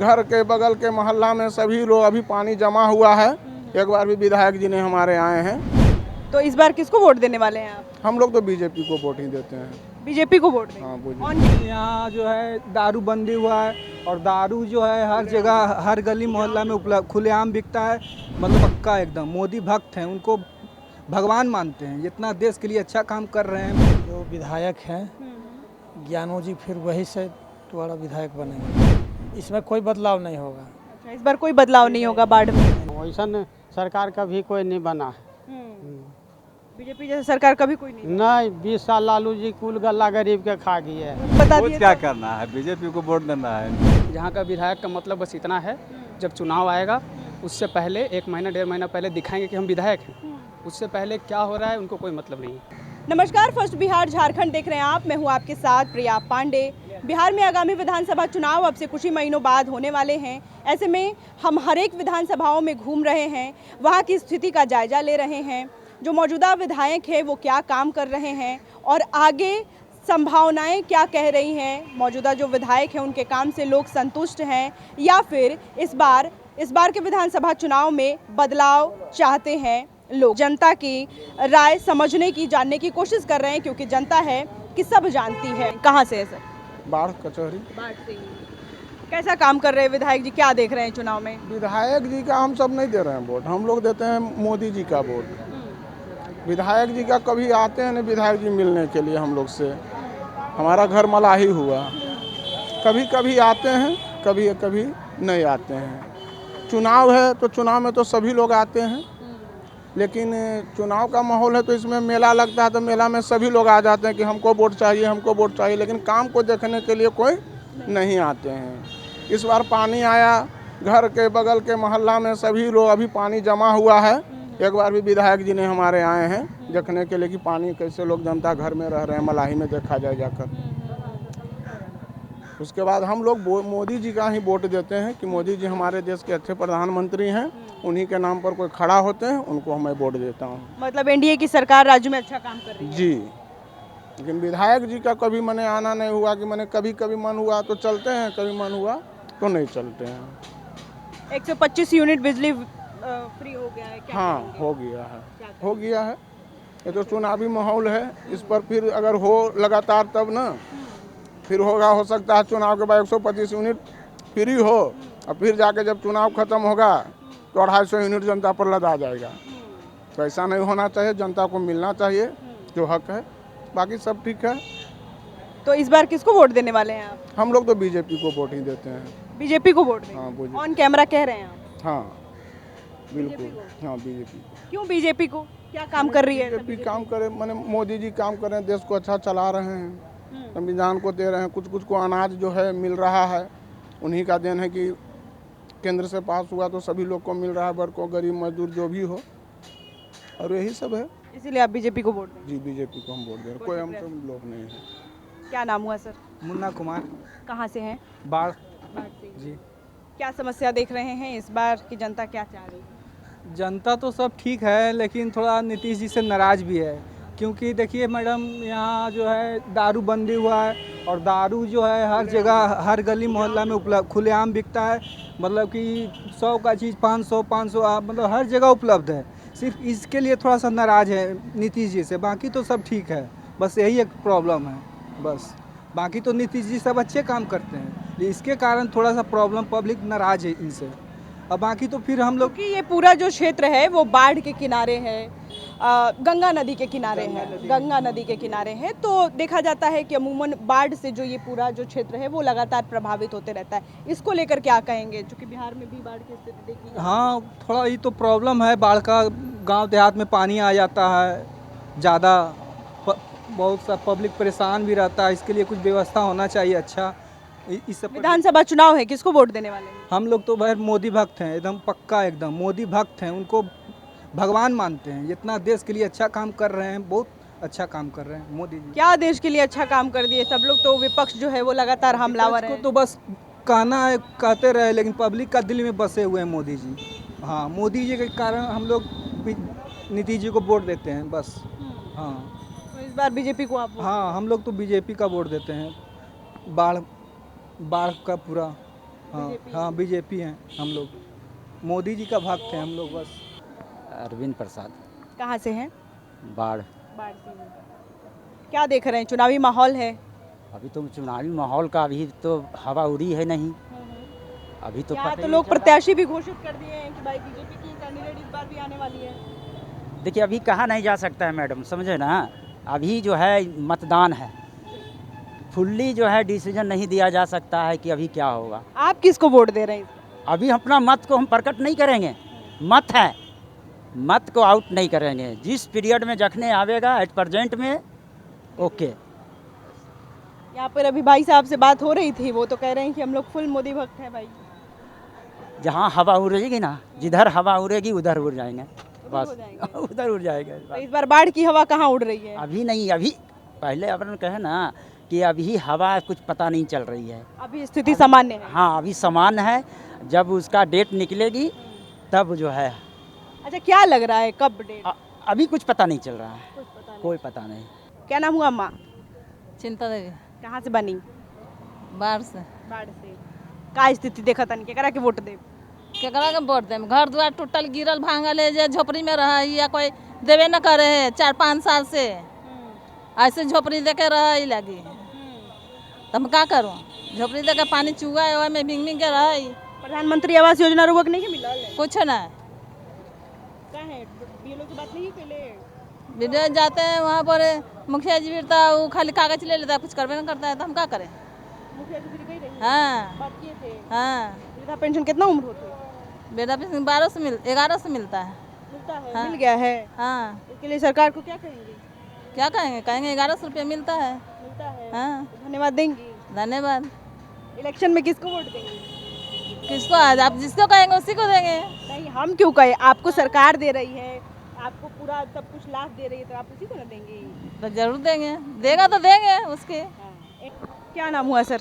घर के बगल के मोहल्ला में सभी लोग अभी पानी जमा हुआ है। एक बार भी विधायक जी ने हमारे आए हैं। तो इस बार किसको वोट देने वाले हैं आप? हम लोग तो बीजेपी को वोट ही देते हैं। बीजेपी को वोट देंगे। हाँ और यहाँ जो है दारू बंदी हुआ है और दारू जो है हर जगह हर गली मोहल्ला में उपलब्ध खुलेआम बिकता है। मतलब पक्का एकदम मोदी भक्त हैं, उनको भगवान मानते हैं। जितना देश के लिए अच्छा काम कर रहे हैं। जो विधायक हैं ज्ञानो जी फिर वही से दोबारा विधायक बनेंगे। इसमें कोई बदलाव नहीं होगा। अच्छा, इस बार कोई बदलाव नहीं होगा बाढ़ में। वैसा सरकार कभी कोई नहीं बना। बीजेपी जैसे सरकार कभी कोई नहीं। नहीं 20 साल लालू जी कुल गला गरीब के खा गई है। बता वोट दिए क्या तो। करना है, बीजेपी को वोट देना है। यहाँ का विधायक का मतलब बस इतना है, जब चुनाव आएगा उससे पहले 1 महीना 1.5 महीना पहले दिखाएंगे कि हम विधायक हैं। उससे पहले क्या हो रहा है उनको कोई मतलब नहीं है। नमस्कार, फर्स्ट बिहार झारखंड देख रहे हैं आप। मैं हूं आपके साथ प्रिया पांडे। बिहार में आगामी विधानसभा चुनाव अब से कुछ ही महीनों बाद होने वाले हैं। ऐसे में हम हर एक विधानसभाओं में घूम रहे हैं, वहां की स्थिति का जायजा ले रहे हैं। जो मौजूदा विधायक है वो क्या काम कर रहे हैं और आगे संभावनाएं क्या कह रही हैं। मौजूदा जो विधायक हैं उनके काम से लोग संतुष्ट हैं या फिर इस बार के विधानसभा चुनाव में बदलाव चाहते हैं लोग। जनता की राय समझने की, जानने की कोशिश कर रहे हैं, क्योंकि जनता है कि सब जानती है। कहाँ से है सर? बाढ़ कचहरी। बाढ़ से। कैसा काम कर रहे हैं विधायक जी, क्या देख रहे हैं चुनाव में? विधायक जी का हम सब नहीं दे रहे हैं वोट, हम लोग देते हैं मोदी जी का वोट। विधायक जी का कभी आते हैं नहीं विधायक जी मिलने के लिए हम लोग से। हमारा घर मलाही हुआ, कभी कभी आते हैं, कभी कभी नहीं आते हैं। चुनाव है तो चुनाव में तो सभी लोग आते हैं, लेकिन चुनाव का माहौल है तो इसमें मेला लगता है तो मेला में सभी लोग आ जाते हैं कि हमको वोट चाहिए, हमको वोट चाहिए, लेकिन काम को देखने के लिए कोई नहीं आते हैं। इस बार पानी आया, घर के बगल के मोहल्ला में सभी लोग अभी पानी जमा हुआ है। एक बार भी विधायक जी ने हमारे आए हैं देखने के लिए कि पानी कैसे लोग जनता घर में रह रहे हैं, मलाही में देखा जाए जाकर। उसके बाद हम लोग मोदी जी का ही वोट देते हैं कि मोदी जी हमारे देश के अच्छे प्रधानमंत्री हैं। उन्हीं के नाम पर कोई खड़ा होते हैं, उनको मैं वोट देता हूँ। मतलब एनडीए की सरकार राज्य में अच्छा काम कर रही है। जी, लेकिन विधायक जी का कभी मैंने आना नहीं हुआ कि मैंने कभी मन हुआ तो चलते हैं, कभी मन हुआ तो नहीं चलते हैं। 125 यूनिट बिजली फ्री हो गया है क्या? हाँ, हो गया है। ये तो चुनावी माहौल है, इस पर फिर अगर हो लगातार तब ना फिर हो सकता है चुनाव के बाद 125 यूनिट फ्री हो और फिर जाके जब चुनाव खत्म होगा तो 250 यूनिट जनता पर लदा जाएगा। तो ऐसा नहीं होना चाहिए, जनता को मिलना चाहिए जो हक है। बाकी सब ठीक है। तो इस बार किसको वोट देने वाले हैं आप? हम लोग तो बीजेपी को वोट ही देते हैं। बीजेपी को वोट देंगे? हाँ, बीजेपी। ऑन कैमरा कह रहे हैं आप? हाँ बिल्कुल, हाँ बीजेपी। क्यों बीजेपी को? क्या काम कर रही है? बीजेपी काम करे, माने मोदी जी काम कर रहे हैं, देश को अच्छा चला रहे हैं, संविधान को दे रहे हैं, कुछ को अनाज जो है मिल रहा है। उन्हीं का देन है कि केंद्र से पास हुआ तो सभी लोग को मिल रहा है, वर्ग को, गरीब मजदूर जो भी हो, और यही सब है। इसीलिए आप बीजेपी को वोट देंगे? जी, बीजेपी को हम वोट दे रहे हैं, कोई हम सब लोग नहीं है। क्या नाम हुआ सर? मुन्ना कुमार। कहाँ से हैं? बाढ़ जी। क्या समस्या देख रहे हैं इस बार की जनता, क्या चाह रही है? जनता तो सब ठीक है, लेकिन थोड़ा नीतीश जी से नाराज़ भी है। क्योंकि देखिए मैडम, यहाँ जो है दारू बंदी हुआ है और दारू जो है हर जगह हर गली मोहल्ला में उपलब्ध खुलेआम बिकता है। मतलब कि 100 का चीज़ 500 मतलब हर जगह उपलब्ध है। सिर्फ इसके लिए थोड़ा सा नाराज़ है नीतीश जी से, बाकी तो सब ठीक है। बस यही एक प्रॉब्लम है बस। बाकी तो नीतीश जी सब अच्छे काम करते हैं, इसके कारण थोड़ा सा प्रॉब्लम, पब्लिक नाराज़ है इनसे। अब बाकी तो फिर हम लोग कि ये पूरा जो क्षेत्र है वो बाढ़ के किनारे है, गंगा नदी के किनारे है, गंगा नदी के किनारे है। तो देखा जाता है कि अमूमन बाढ़ से जो ये पूरा जो क्षेत्र है वो लगातार प्रभावित होते रहता है। इसको लेकर क्या कहेंगे, क्योंकि बिहार में भी बाढ़ की स्थिति देखी? हाँ, थोड़ा ये तो प्रॉब्लम है बाढ़ का। गांव देहात में पानी आ जाता है ज़्यादा, बहुत सा पब्लिक परेशान भी रहता है। इसके लिए कुछ व्यवस्था होना चाहिए अच्छा। इस सब विधानसभा चुनाव है, किसको वोट देने वाले हैं? हम लोग तो भाई मोदी भक्त हैं, एकदम पक्का एकदम मोदी भक्त हैं, उनको भगवान मानते हैं। जितना देश के लिए अच्छा काम कर रहे हैं, बहुत अच्छा काम कर रहे हैं मोदी जी। क्या देश के लिए अच्छा काम कर दिए? सब लोग तो, विपक्ष जो है वो लगातार हमलावर है। तो बस कहना है, कहते रहे, लेकिन पब्लिक का दिल में बसे हुए हैं मोदी जी। हाँ, मोदी जी के कारण हम लोग नीतीश जी को वोट देते हैं बस। हाँ, तो इस बार बीजेपी को आप? हाँ, हम लोग तो बीजेपी का वोट देते हैं। बाढ़ का पूरा हाँ हाँ बीजेपी हैं हम लोग, मोदी जी का भक्त हैं हम लोग बस। अरविंद प्रसाद। कहाँ से हैं? बाढ़। बाढ़ से हैं। क्या देख रहे हैं, चुनावी माहौल है? अभी तो चुनावी माहौल का अभी तो हवा उड़ी है नहीं, अभी तो यहाँ पता तो ही लोग नहीं चल प्रत्याशी भी घोषित कर दिए हैं कि भाई बीजेपी की कैंडिडेट इस बार भी आने वाली है। रहा। देखिए अभी कहा नहीं जा सकता है मैडम, समझे ना, अभी जो है मतदान है, फुल्ली जो है डिसीजन नहीं दिया जा सकता है कि अभी क्या होगा। आप किसको वोट दे रहे हैं? अभी अपना मत को हम प्रकट नहीं करेंगे, मत है, मत को आउट नहीं करेंगे, जिस पीरियड में जखने आवेगा एट प्रेजेंट में ओके। यहाँ पर अभी भाई साहब से बात हो रही थी, वो तो कह रहे हैं कि हम लोग फुल मोदी भक्त हैं भाई। जहाँ हवा उड़ेगी ना, जिधर हवा उड़ेगी उधर उड़ जाएंगे बस, हो जाएंगे। उधर उड़ जाएगा। तो इस बार बाढ़ की हवा कहाँ उड़ रही है? अभी नहीं, अभी पहले अपन कहे ना कि अभी हवा कुछ पता नहीं चल रही है, अभी स्थिति सामान्य है। हाँ अभी समान है, जब उसका डेट निकलेगी तब जो है। अच्छा, क्या लग रहा है कब डेट? अभी कुछ पता नहीं चल रहा है, कुछ पता नहीं। कोई पता नहीं। क्या नाम हुआ अम्मा? चिंता देवी। कहाँ से बनी? बाढ़ से। बाढ़ से। का स्थिति देखा तन के करा के वोट दे? केकरा के वोट देम? घर द्वार टूटल गिरल भांगल है, जे झोपड़ी में रहा या कोई देवे न करे है 4-5 साल से, ऐसे झोपड़ी दे के रह लगी, तो हम का करूँ? झोपड़ी दे के पानी चुआ है, में बिंग बिंग के रह। प्रधानमंत्री आवास योजना रुक नहीं के मिलल है? कुछ न का है बीएलओ की बात नहीं पहले? विदेश जाते हैं वहाँ पर मुखिया जी भी था, वो खाली कागज ले लेता है, कुछ करवे न करता है, तो हम का करें? मुखिया जी फिर गई रही? हाँ बात किए थे? हाँ। वृद्धा पेंशन कितना उम्र होती है? बेटा पेंशन 1100 से मिलता है। मिलता है? हाँ। मिल गया है? हाँ। इसके लिए सरकार को क्या कहेंगे? क्या कहेंगे? कहेंगे 1100 रुपये मिलता है। मिलता है? हाँ। धन्यवाद देंगी? धन्यवाद। इलेक्शन में किसको वोट देंगे? किसको? आज आप जिसको कहेंगे उसी को देंगे। नहीं, हम क्यों कहें? आपको सरकार दे रही है, आपको पूरा सब कुछ लाभ दे रही है, तो आप उसी को ना देंगे? तो जरूर देंगे, देगा तो देंगे उसके। क्या नाम हुआ सर?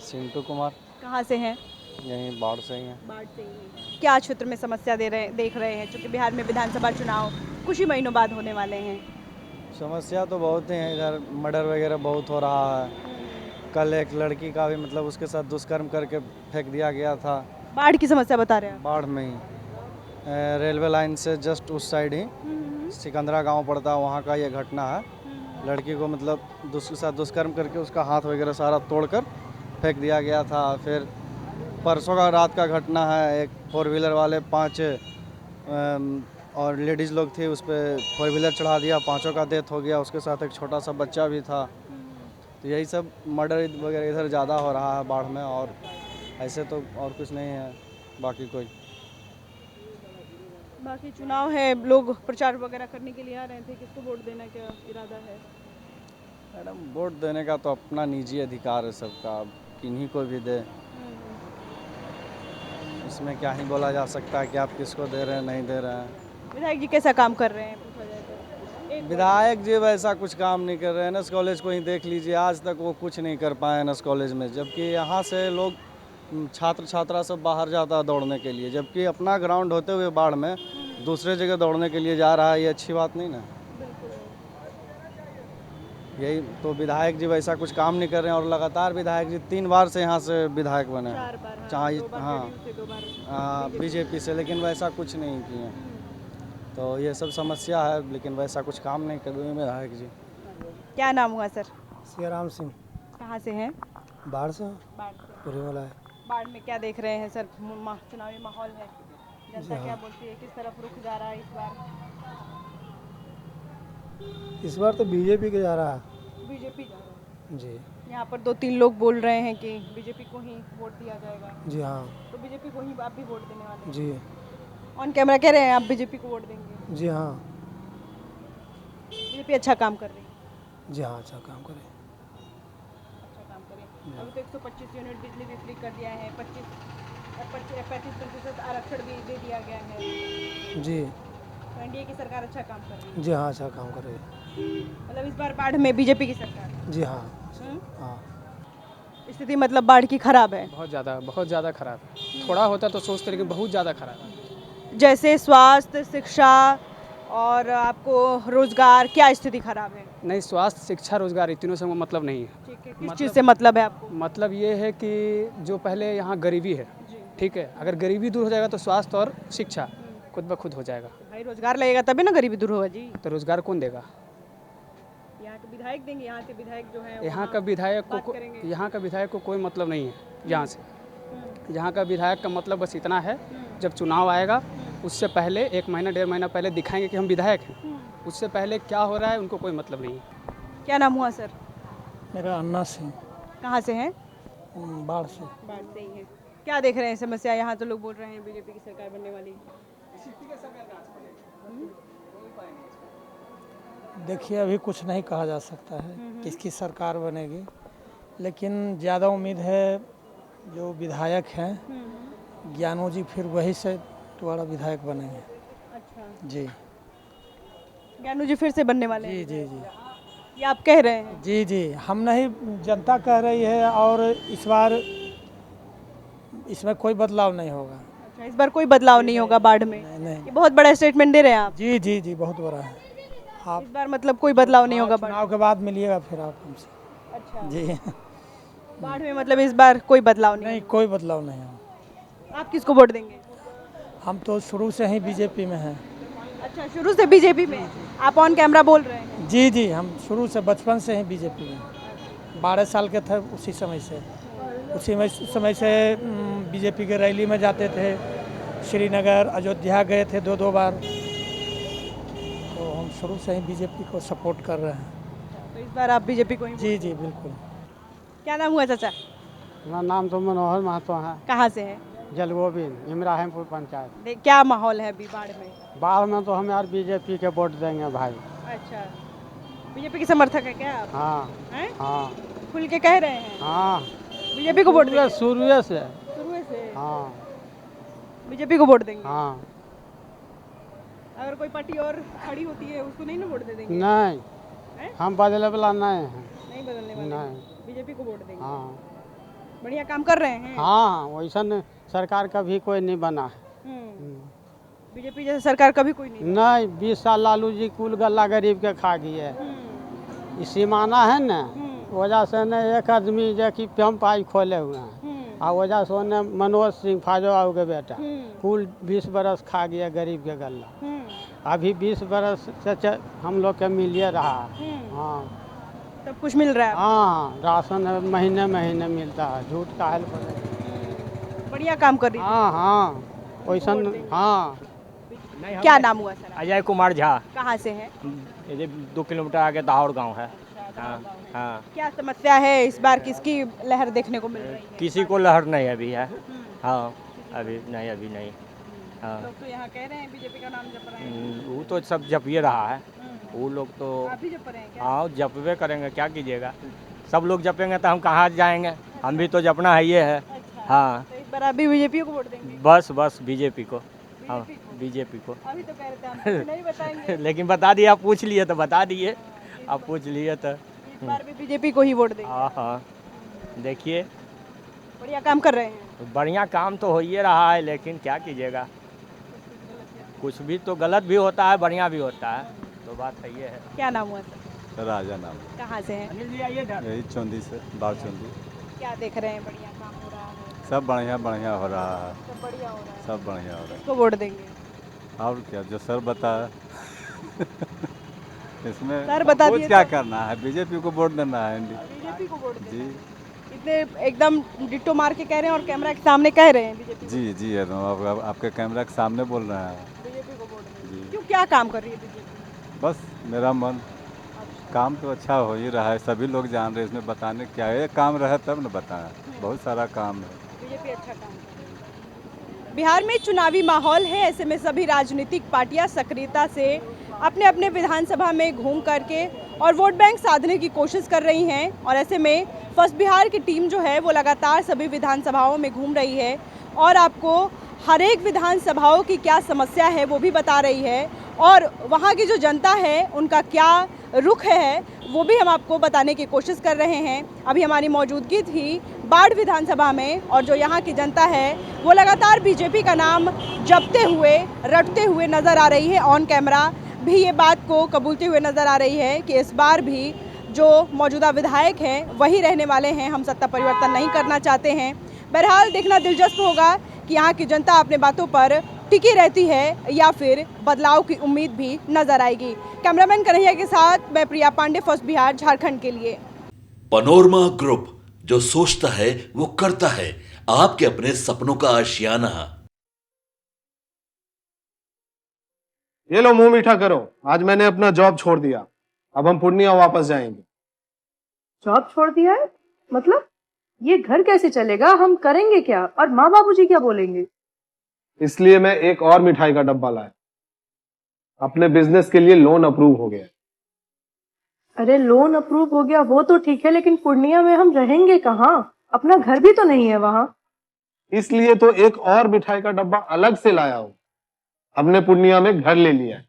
सिंटू कुमार। कहाँ से हैं? यहीं बाढ़ से ही हैं। बाढ़ से ही। क्या क्षेत्र में समस्या देख रहे हैं, क्योंकि बिहार में विधानसभा चुनाव कुछ ही महीनों बाद होने वाले हैं? समस्या तो बहुत हैं, इधर मर्डर वगैरह बहुत हो रहा है। कल एक लड़की का भी मतलब उसके साथ दुष्कर्म करके फेंक दिया गया था। बाढ़ की समस्या बता रहे हैं? बाढ़ में ही रेलवे लाइन से जस्ट उस साइड ही सिकंदरा गांव पड़ता है, वहाँ का ये घटना है। लड़की को मतलब उसके साथ दुष्कर्म करके उसका हाथ वगैरह सारा तोड़कर फेंक दिया गया था। फिर परसों का रात का घटना है, एक 4 व्हीलर वाले 5 और लेडीज़ लोग थे, उस पर 4 व्हीलर चढ़ा दिया, 5 का डेथ हो गया, उसके साथ एक छोटा सा बच्चा भी था। तो यही सब मर्डर वगैरह इधर ज़्यादा हो रहा है बाढ़ में, और ऐसे तो और कुछ नहीं है बाकी कोई। बाकी चुनाव है, लोग प्रचार वगैरह करने के लिए आ रहे थे, किसको वोट देना क्या इरादा है? मैडम वोट देने का तो अपना निजी अधिकार है सबका, अब किन्हीं को भी दे, इसमें क्या ही बोला जा सकता है कि आप किसको दे रहे हैं नहीं दे रहे हैं। विधायक जी कैसा काम कर रहे हैं पूछा जाए तो? विधायक जी वैसा कुछ काम नहीं कर रहे हैं। एनएस कॉलेज को ही देख लीजिए, आज तक वो कुछ नहीं कर पाए एनएस कॉलेज में, जबकि यहाँ से लोग छात्र छात्रा सब बाहर जाता है दौड़ने के लिए, जबकि अपना ग्राउंड होते हुए बाढ़ में दूसरे जगह दौड़ने के लिए जा रहा है, ये अच्छी बात नहीं ना। यही तो विधायक जी वैसा कुछ काम नहीं कर रहे हैं, और लगातार विधायक जी 3 बार से यहाँ से विधायक बने, चाहे हाँ बीजेपी से, लेकिन वैसा कुछ नहीं किए। तो ये सब समस्या है, लेकिन वैसा कुछ काम नहीं कर रहे विधायक जी। क्या नाम हुआ सर? सियाराम सिंह। कहाँ से हैं? बाढ़ से बाढ़ से। पूरे वाला है। बाढ़ में क्या देख रहे हैं सर? चुनावी माहौल है, जनता क्या बोलती है, किस तरफ रुख जा रहा है इस बार? इस बार तो बीजेपी के जा रहा है। बीजेपी जा रहा है जी। यहाँ पर 2-3 लोग बोल रहे हैं कि बीजेपी को ही वोट दिया जाएगा। जी हाँ। तो बीजेपी को ही आप भी वोट देने वाले हैं? जी। ऑन कैमरा कह रहे हैं आप बीजेपी को वोट देंगे? जी हाँ। बीजेपी अच्छा काम कर रही है? जी हाँ, अच्छा काम करे। अच्छा काम करे। अभी तो 125 यूनिट बिजली भी फ्री कर दिया है, 35% आरक्षण भी दे दिया गया है। जी। तो एनडीए की सरकार अच्छा काम कर रही है? जी हाँ, अच्छा काम करे। मतलब इस बार बाढ़ में बीजेपी की सरकार? जी हाँ। हाँ। स्थिति मतलब बाढ़ की खराब है? बहुत ज़्यादा खराब है। थोड़ा होता तो सोचते, लेकिन बहुत ज़्यादा खराब है। जैसे स्वास्थ्य, शिक्षा, और आपको रोजगार, क्या स्थिति खराब है? नहीं, स्वास्थ्य, शिक्षा, रोजगार, इन तीनों से मतलब नहीं है। ठीक है, किस चीज़ से मतलब है आपको? मतलब ये है कि जो पहले यहाँ गरीबी है, ठीक है, अगर गरीबी दूर हो जाएगा तो स्वास्थ्य और शिक्षा खुद ब खुद हो जाएगा। भाई रोजगार लगेगा तभी ना गरीबी दूर होगा जी। तो रोजगार कौन देगा? यहाँ के विधायक देंगे, यहाँ के विधायक जो है यहाँ वहाँ का विधायक बात को करेंगे। यहाँ का विधायक को कोई मतलब नहीं है यहाँ से। यहाँ का विधायक का मतलब बस इतना है, जब चुनाव आएगा उससे पहले 1 महीना 1.5 महीना पहले दिखाएंगे कि हम विधायक हैं। उससे पहले क्या हो रहा है उनको कोई मतलब नहीं है। क्या नाम हुआ सर? मेरा अन्ना सिंह, कहाँ से हैं? बाढ़ से। बाढ़ से ही है। क्या देख रहे हैं समस्या? यहाँ तो लोग बोल रहे हैं बीजेपी की सरकार बनने वाली। देखिए, अभी कुछ नहीं कहा जा सकता है किसकी सरकार बनेगी, लेकिन ज़्यादा उम्मीद है जो विधायक हैं ज्ञानू जी, फिर वही से दोबारा विधायक बनेंगे। अच्छा, जी ज्ञानू जी फिर से बनने वाले जी हैं? जी जी ये आप कह रहे हैं? जी जी, हम नहीं, जनता कह रही है, और इस बार इसमें कोई बदलाव नहीं होगा। अच्छा, इस बार कोई बदलाव नहीं होगा बाढ़ में? नहीं नहीं, ये बहुत बड़ा स्टेटमेंट दे रहे हैं आप। जी जी जी, बहुत बड़ा है। आप इस बार मतलब कोई बदलाव नहीं होगा बाढ़? चुनाव के बाद मिलिएगा फिर आप हमसे। अच्छा, जी बाढ़ में मतलब इस बार कोई बदलाव नहीं? नहीं, कोई बदलाव नहीं है। आप किसको वोट देंगे? हम तो शुरू से ही बीजेपी में हैं। अच्छा, शुरू से बीजेपी में? आप ऑन कैमरा बोल रहे हैं? जी जी, हम शुरू से बचपन से ही बीजेपी में, 12 साल के थे उसी समय से। समय से बीजेपी के रैली में जाते थे, श्रीनगर, अयोध्या गए थे 2-2 बार, तो हम शुरू से ही बीजेपी को सपोर्ट कर रहे हैं। तो इस बार आप बीजेपी को ही? जी जी बिल्कुल। क्या नाम हुआ चाचा? मेरा नाम तो मनोहर महतो है। कहाँ से है? जलगोबिंद, इब्राहिमपुर पंचायत। क्या माहौल है अभी बाढ़ में? बाढ़ में तो हम यार बीजेपी के वोट देंगे भाई। अच्छा, बीजेपी के समर्थक है क्या आप? हाँ हैं? हाँ खुल के कह रहे हैं हाँ, बीजेपी को वोट देंगे? शुरू से। शुरू से हाँ बीजेपी को वोट देंगे? हाँ, अगर कोई पार्टी और खड़ी होती है उसको नहीं ना वोट दे देंगे? नहीं, हैं? हम बदले वाला नहीं हैं। नहीं बदलने वाले? नहीं। बीजेपी को वोट देंगे? हाँ बढ़िया काम कर रहे हैं? हाँ, वैसा सरकार कभी कोई नहीं बना है। बीजेपी जैसे सरकार कभी कोई नहीं? नहीं, 20 साल लालू जी कुल गला गरीब के खा गई है। इसी माना है न, वजह से न एक आदमी जो कि पंप आई खोले हुए हैं, और वजह से ने मनोज सिंह फाजो के बेटा कुल 20 बरस खा गया गरीब के गला। अभी 20 बरस से हम लोग के मिलिए रहा है। हाँ, सब कुछ मिल रहा है? हाँ, राशन महीने महीने मिलता है, झूठ का हेल्प। बढ़िया काम कर रही है। हाँ हाँ, वैसा। हाँ, क्या नाम हुआ सर? अजय कुमार झा। कहाँ से है? ये 2 किलोमीटर आगे दाहौर गांव है। हाँ हाँ। क्या समस्या है इस बार, किसकी लहर देखने को मिल रही है? किसी को लहर नहीं अभी है। हाँ, अभी नहीं। हाँ, लोग तो यहाँ कह रहे हैं बीजेपी का नाम जप रहे हैं। वो तो सब जपिए रहा है, वो लोग तो। आप भी जप रहे हैं क्या? हाँ, जपवे करेंगे, क्या कीजिएगा, सब लोग जपेंगे तो हम कहाँ जाएंगे, हम भी तो जपना है ये है। हाँ, तो इस बार आप भी बीजेपी को वोट देंगे? बस बीजेपी को। हाँ, बीजेपी को। अभी तो कह रहे थे हम कुछ नहीं बताएंगे। लेकिन बता दिए, आप पूछ लिए तो बता दिए, आप पूछ लिए तो। इस बार भी बीजेपी को ही वोट देंगे? हाँ हाँ, देखिए बढ़िया काम कर रहे हैं? बढ़िया काम तो हो ही रहा है, लेकिन क्या कीजिएगा, कुछ भी तो गलत भी होता है, बढ़िया भी होता है, तो बात है ये है। क्या नाम हुआ सर? राजा नाम। कहाँ से हैं? यही चौंदी से, बाढ़ चौंदी। क्या देख रहे हैं, बढ़िया काम हो रहा है? सब बढ़िया हो रहा है। सब बढ़िया हो रहा है? सब बढ़िया हो रहा है। किसको वोट देंगे? और क्या, जो सर बताया इसमें सर बता कुछ दिए क्या तो। करना है, बीजेपी को वोट देना है। बीजेपी को वोट देंगे? जी इतने एकदम डिट्टो मार के कह रहे हैं और कैमरा के सामने कह रहे हैं बीजेपी? जी जी, आपके कैमरा के सामने बोल रहे हैं। बीजेपी को वोट देंगे? जी, क्यों, क्या काम कर रही है बीजेपी? बस मेरा मन, काम तो अच्छा हो ही रहा है, सभी लोग जान रहे हैं, इसमें बताने क्या है, काम रहे तब न बताएं, बहुत सारा काम है। बीजेपी अच्छा काम कर रही है। बिहार में चुनावी माहौल है, ऐसे में सभी राजनीतिक पार्टियां सक्रियता से अपने अपने विधानसभा में घूम करके और वोट बैंक साधने की कोशिश कर रही हैं। और ऐसे में फर्स्ट बिहार की टीम जो है वो लगातार सभी विधानसभाओं में घूम रही है और आपको हर एक विधानसभाओं की क्या समस्या है वो भी बता रही है, और वहाँ की जो जनता है उनका क्या रुख है वो भी हम आपको बताने की कोशिश कर रहे हैं। अभी हमारी मौजूदगी थी बाढ़ विधानसभा में, और जो यहाँ की जनता है वो लगातार बीजेपी का नाम जपते हुए, रटते हुए नज़र आ रही है ऑन कैमरा। भी ये बात को कबूलते हुए नज़र आ रही है कि इस बार भी जो मौजूदा विधायक हैं वही रहने वाले हैं, हम सत्ता परिवर्तन नहीं करना चाहते हैं। बहरहाल देखना दिलचस्प होगा कि यहाँ की जनता अपने बातों पर टिकी रहती है या फिर बदलाव की उम्मीद भी नजर आएगी। कैमरामैन कन्हैया के साथ मैं प्रिया पांडे, फर्स्ट बिहार झारखंड के लिए। पनोरमा ग्रुप, जो सोचता है वो करता है, आपके अपने सपनों का आशियाना। ये लो मुंह मीठा करो, आज मैंने अपना जॉब छोड़ दिया, अब हम पूर्णिया वापस जाएंगे। जॉब छोड़ दिया है? मतलब ये घर कैसे चलेगा, हम करेंगे क्या और माँ बाबूजी क्या बोलेंगे? इसलिए मैं एक और मिठाई का डब्बा लाया, अपने बिजनेस के लिए लोन अप्रूव हो गया। अरे लोन अप्रूव हो गया वो तो ठीक है, लेकिन पूर्णिया में हम रहेंगे कहाँ? अपना घर भी तो नहीं है वहाँ। इसलिए तो एक और मिठाई का डब्बा अलग से लाया हूँ। हमने पूर्णिया में घर ले लिया है,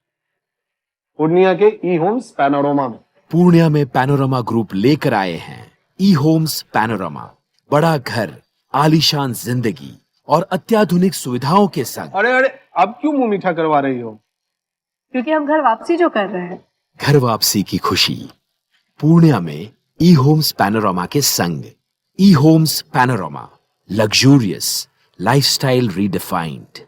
पूर्णिया के ई होम्स पैनोरमा में। पूर्णिया में पैनोरमा ग्रुप लेकर आए हैं ई होम्स पैनोरमा, बड़ा घर, आलीशान जिंदगी और अत्याधुनिक सुविधाओं के संग। अरे अरे, अब क्यों मुंह मीठा करवा रही हो? क्योंकि हम घर वापसी जो कर रहे हैं। घर वापसी की खुशी पूर्णिया में ई होम्स पैनोरमा के संग। ई homes panorama, luxurious lifestyle redefined.